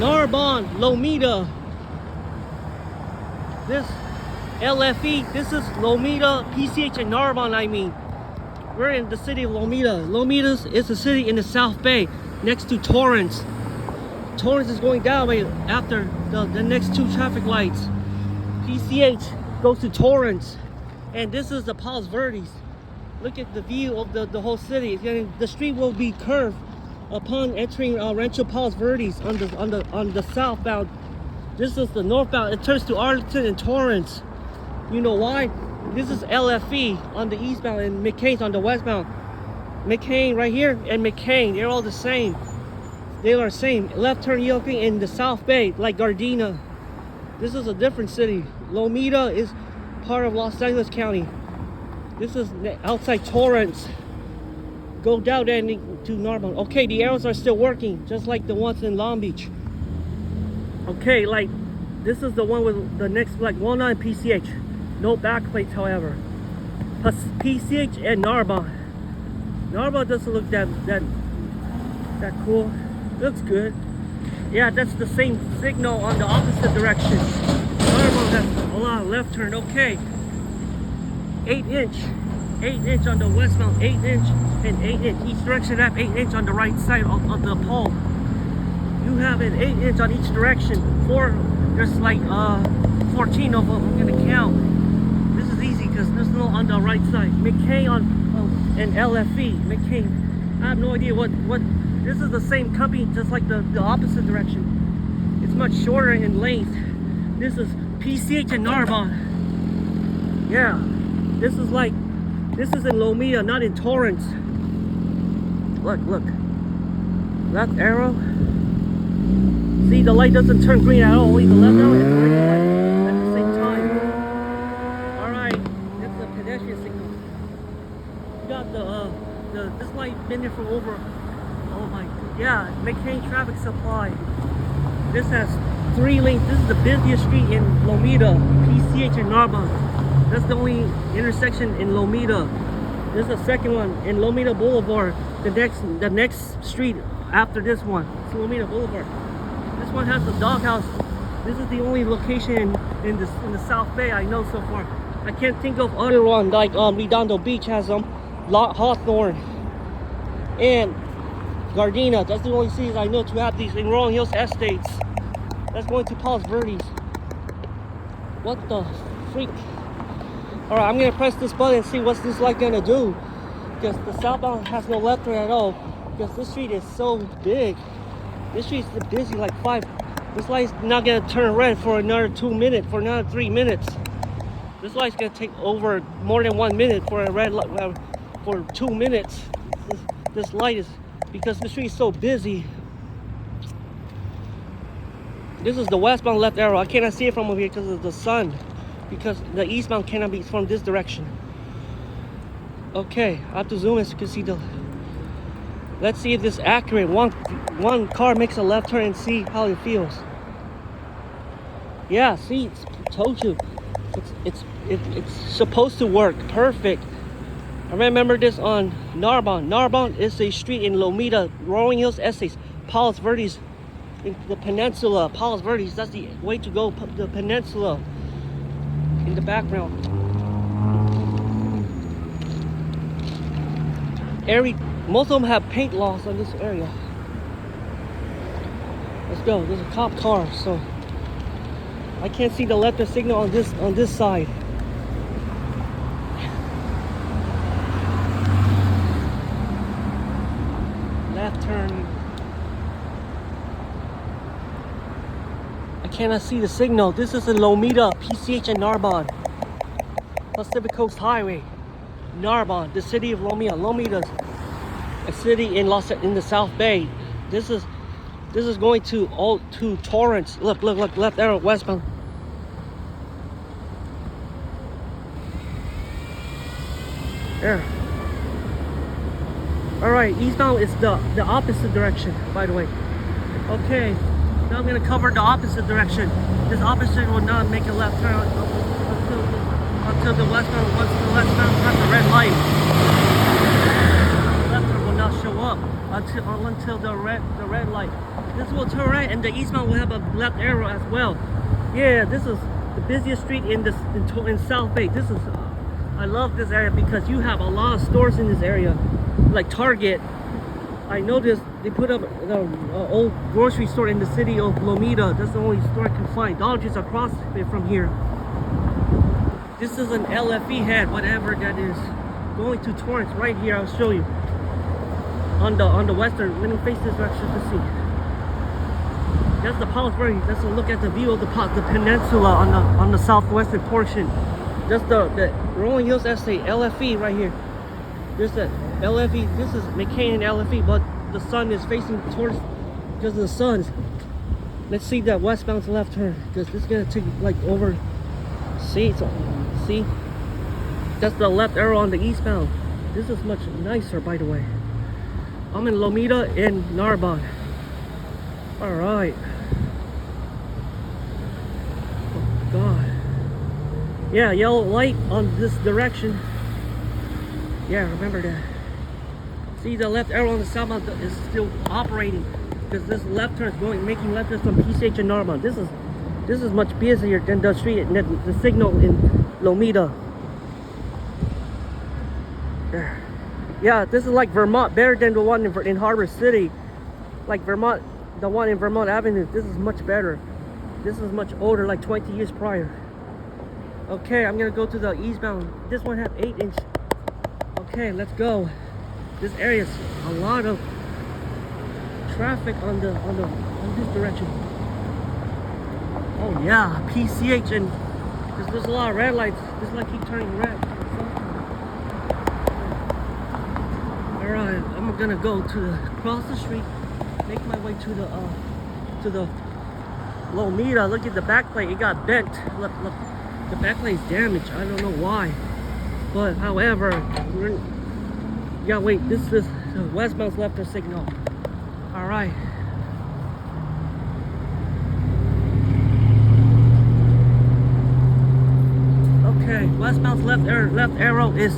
Narbonne, Lomita. This LFE, this is Lomita, PCH and Narbonne, I mean. We're in the city of Lomita. Lomita is a city in the South Bay, next to Torrance. Torrance is going that way after the next two traffic lights. PCH goes to Torrance. And this is the Palos Verdes. Look at the view of the whole city. The street will be curved upon entering Rancho Palos Verdes on the southbound. This is the northbound. It turns to Arlington and Torrance. You know why? This is LFE on the eastbound and McCain's on the westbound. McCain right here and McCain, they're all the same. They are the same. Left turn you're looking in the South Bay, like Gardena. This is a different city. Lomita is part of Los Angeles County. This is outside Torrance. Go down there to Narbonne. Okay, the arrows are still working, just like the ones in Long Beach. Okay, like this is the one with the next like 19 PCH. No backplates, however. Plus PCH and Narbonne. Narbonne doesn't look that cool. Looks good. Yeah, that's the same signal on the opposite direction. Narbonne has a lot of left turn. Okay. 8 inch on the westbound, 8 inch and 8 inch. Each direction have 8 inch on the right side of the pole. You have an 8 inch on each direction. There's like 14 of them. I'm gonna count. This is easy because there's no on the right side. McCain and LFE. McCain. I have no idea what. This is the same company, just like the opposite direction. It's much shorter in length. This is PCH and Narbonne. Yeah. This is in Lomita, not in Torrance. Look. Left arrow. See, the light doesn't turn green at all. Only the left arrow and the right light at the same time. Alright, that's a pedestrian signal. You got this light been there for over, oh my, yeah, McCain traffic supply. This has 3 lanes. This is the busiest street in Lomita, PCH and Narbonne. That's the only intersection in Lomita. This is the second one in Lomita Blvd. The next street after this one, it's Lomita Blvd. This one has the doghouse. This is the only location in the South Bay I know so far. I can't think of other one like Redondo Beach has them, Hawthorne, and Gardena. That's the only cities I know to have these in Rolling Hills estates. That's going to Palos Verdes. What the freak? Alright, I'm gonna press this button and see what's this light gonna do. Because the southbound has no left turn at all. Because this street is so big. This street's busy like 5. This light's not gonna turn red for another 2 minutes, for another 3 minutes. This light's gonna take over more than 1 minute for a red light, for 2 minutes. This light is, because the street is so busy. This is the westbound left arrow. I cannot see it from over here because of the sun. Because the eastbound cannot be from this direction. Okay, I have to zoom in so you can see the. Let's see if this is accurate. One car makes a left turn and see how it feels. Yeah, see, told you, it's supposed to work perfect. I remember this on Narbonne. Narbonne is a street in Lomita, Rolling Hills Estates, Palos Verdes, in the peninsula. Palos Verdes, that's the way to go. The peninsula. In the background, most of them have paint loss on this area. Let's go. There's a cop car, so I can't see the left turn signal on this side. Left turn. I cannot see the signal. This is in Lomita, PCH and Narbonne. Pacific Coast Highway. Narbonne, the city of Lomita. Lomita's a city in the South Bay. This is going to Torrance. Look, left arrow westbound. There. Alright, eastbound is the opposite direction, by the way. Okay. Now I'm going to cover the opposite direction. This opposite will not make a left turn until the westbound. Once the westbound has a red light, the left turn will not show up. until the red light. This will turn right, and the eastbound will have a left arrow as well. Yeah, this is the busiest street in South Bay. This is I love this area because you have a lot of stores in this area, like Target. I noticed they put up the old grocery store in the city of Lomita. That's the only store I can find. Dollar Tree's across it from here. This is an LFE head, whatever that is, going to Torrance right here. I'll show you on the western. Let me face this direction to see. That's the Palos Verdes. Let's look at the view of the peninsula on the southwestern portion. That's the Rolling Hills SA LFE right here. There's the LFE. This is McCain and LFE, but the sun is facing towards because of the sun. Let's see that westbound to left turn because this is gonna take like over. See, see, that's the left arrow on the eastbound. This is much nicer, by the way. I'm in Lomita in Narbonne. All right. Oh God. Yeah, yellow light on this direction. Yeah, remember that. See, the left arrow on the southbound is still operating because this left turn is making left turns from PCH and Narbonne. This is much busier than the street, the signal in Lomita. There. Yeah, this is like Vermont, better than the one in Harbor City. Like Vermont, the one in Vermont Avenue. This is much better. This is much older, like 20 years prior. Okay, I'm gonna go to the eastbound. This one has 8-inch. Okay, let's go. This area is a lot of traffic on this direction. Oh yeah, PCH, and there's a lot of red lights. This light keep turning red. Alright, I'm gonna go across the street, make my way to the Lomita. Look at the backplate, it got bent. Look, the backplate is damaged. I don't know why, but however, yeah, wait, this is the westbound left turn signal. Alright. Okay, westbound left arrow is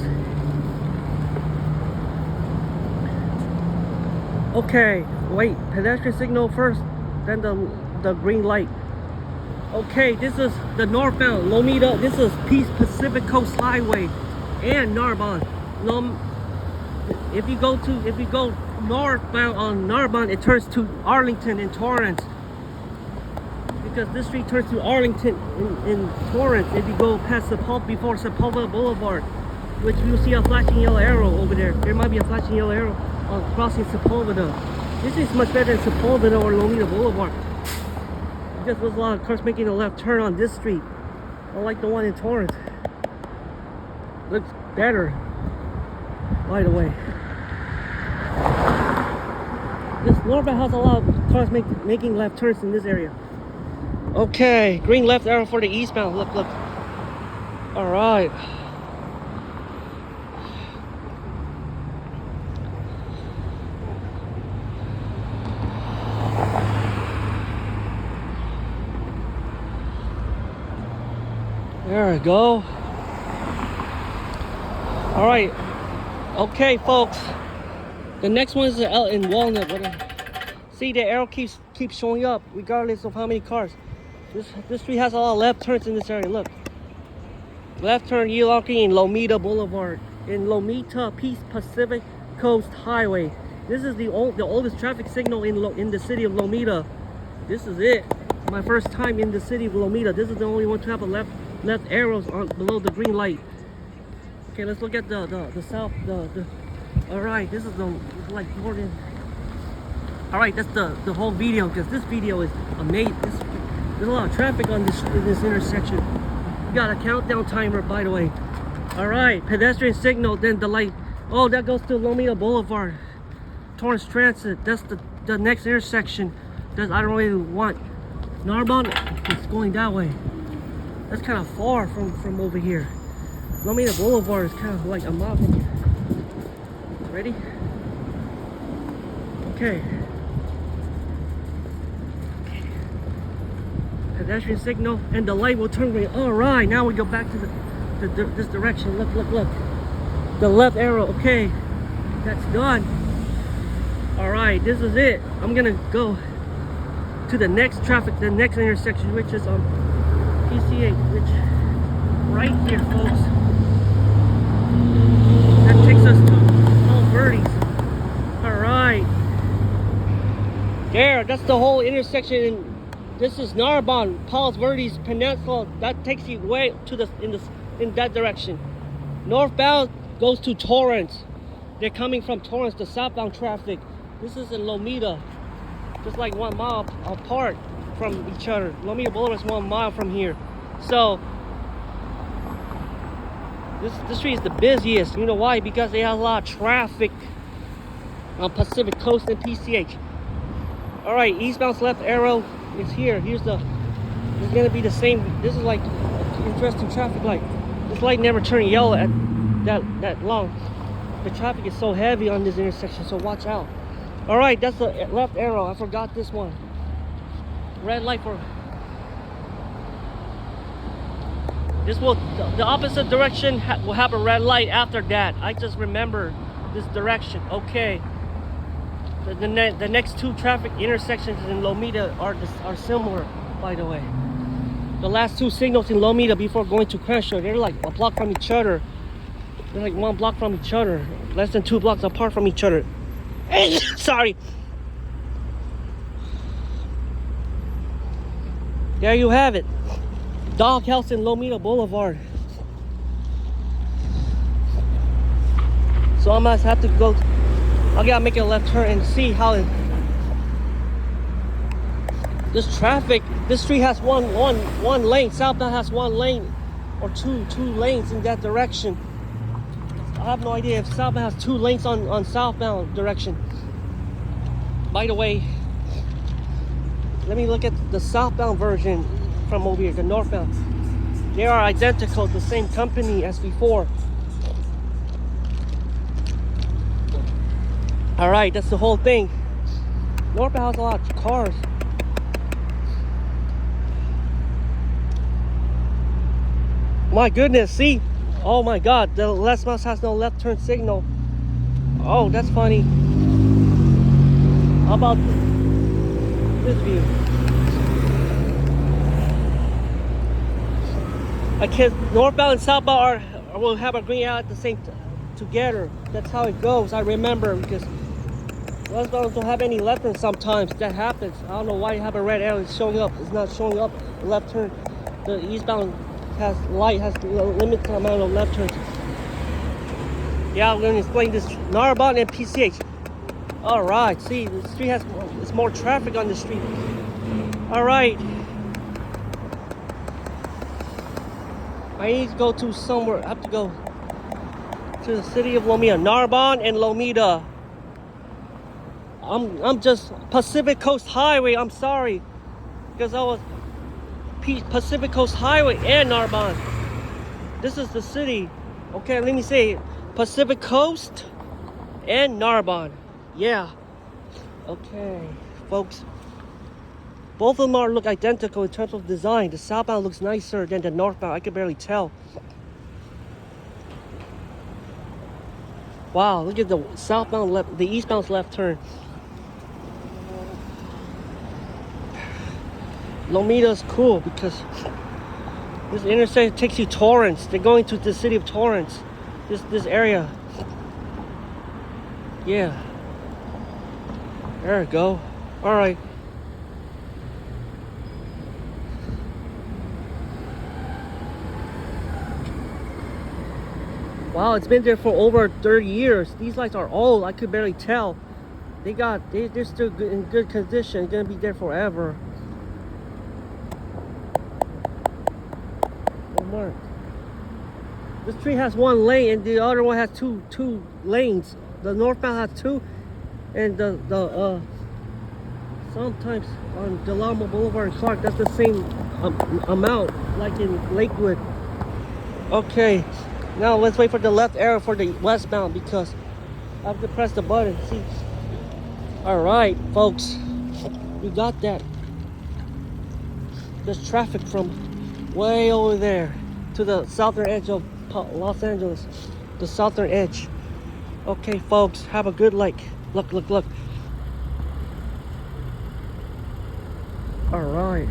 okay. Wait, pedestrian signal first, then the green light. Okay, this is the northbound Lomita. This is Pacific Coast Highway and Narbonne. If you go northbound on Narbonne, it turns to Arlington and Torrance. Because this street turns to Arlington in Torrance if you go past before Sepulveda Blvd, which you see a flashing yellow arrow over there. There might be a flashing yellow arrow on crossing Sepulveda. This is much better than Sepulveda or Lomita Boulevard. Because there's a lot of cars making a left turn on this street, unlike the one in Torrance. Looks better, by the way. This northbound has a lot of cars making left turns in this area. Okay, green left arrow for the eastbound. Look. All right. There we go. All right. Okay, folks. The next one is in Walnut. See, the arrow keeps showing up regardless of how many cars. This street has a lot of left turns in this area. Look, left turn Yelaki in Lomita Boulevard in Lomita Pacific Coast Highway. This is the oldest traffic signal in the city of Lomita. This is it. My first time in the city of Lomita. This is the only one to have a left arrows below the green light. Okay, let's look at the south. All right, this is like more than. All right, that's the whole video because this video is amazing. There's a lot of traffic on this intersection. You got a countdown timer, by the way. All right, pedestrian signal, then the light. Oh, that goes to Lomita Boulevard, Torrance Transit. That's the next intersection that I don't really want. Narbonne, it's going that way. That's kind of far from over here. Lomita Boulevard is kind of like a mile from here. Ready? Okay. Pedestrian signal, and the light will turn green. All right, now we go back to this direction. Look. The left arrow. Okay, that's done. All right, this is it. I'm gonna go to the next intersection, which is on PCH, which right here, folks. That takes us to Blvd. All right, there. That's the whole intersection. This is Narbonne, Blvd's Peninsula. That takes you way to in that direction. Northbound goes to Torrance. They're coming from Torrance, the southbound traffic. This is in Lomita, just like 1 mile apart from each other. Lomita Blvd is 1 mile from here. So this street is the busiest. You know why? Because they have a lot of traffic on Pacific Coast and PCH. All right, eastbound's left arrow is here. It's gonna be the same. This is like interesting traffic light. This light never turned yellow at that long. The traffic is so heavy on this intersection, so watch out. All right, that's the left arrow. I forgot this one. Red light for this will the opposite direction will have a red light after that. I just remember this direction. Okay. The next two traffic intersections in Lomita are similar, by the way. The last two signals in Lomita before going to Crenshaw, they're like a block from each other. They're like 1 block from each other, less than 2 blocks apart from each other. Sorry. There you have it. Doghouse and Lomita Blvd. So I must have to go. I gotta make a left turn and see how this traffic. This street has one lane. Southbound has 1 lane or two lanes in that direction. I have no idea if southbound has 2 lanes on southbound direction. By the way, let me look at the southbound version from over here, the northbound. They are identical, the same company as before. All right, that's the whole thing. Northbound has a lot of cars. My goodness, see? Oh my God, the left mouse has no left turn signal. Oh, that's funny. How about this view? I can't. Northbound and southbound will have a green out at the same time together. That's how it goes. I remember because westbound don't have any left turn sometimes. That happens. I don't know why you have a red arrow. It's showing up. It's not showing up. Left turn. The eastbound has limited amount of left turns. Yeah, I'm going to explain this. Narbonne and PCH. All right. See, the street it's more traffic on the street. All right. I need to go to somewhere. I have to go to the city of Lomita, Narbonne and Lomita. I'm just Pacific Coast Highway. I'm sorry, because I was Pacific Coast Highway and Narbonne. This is the city. Okay, let me say Pacific Coast and Narbonne. Yeah. Okay, folks. Both of them look identical in terms of design. The southbound looks nicer than the northbound. I can barely tell. Wow, look at the southbound left, the eastbound's left turn. Lomita's cool because this intersection takes you Torrance. They're going to the city of Torrance. This area. Yeah. There we go. All right. Wow, it's been there for over 30 years. These lights are old. I could barely tell. They're still good, in good condition. Gonna be there forever. Oh, Mark. This tree has 1 lane and the other one has two lanes. The northbound has 2, and the sometimes on Lomita Blvd and Clark, that's the same amount, like in Lakewood. Okay. Now let's wait for the left arrow for the westbound because I have to press the button. See? All right, folks, we got that. There's traffic from way over there to the southern edge of Los Angeles, the southern edge. Okay, folks, have a good look. All right.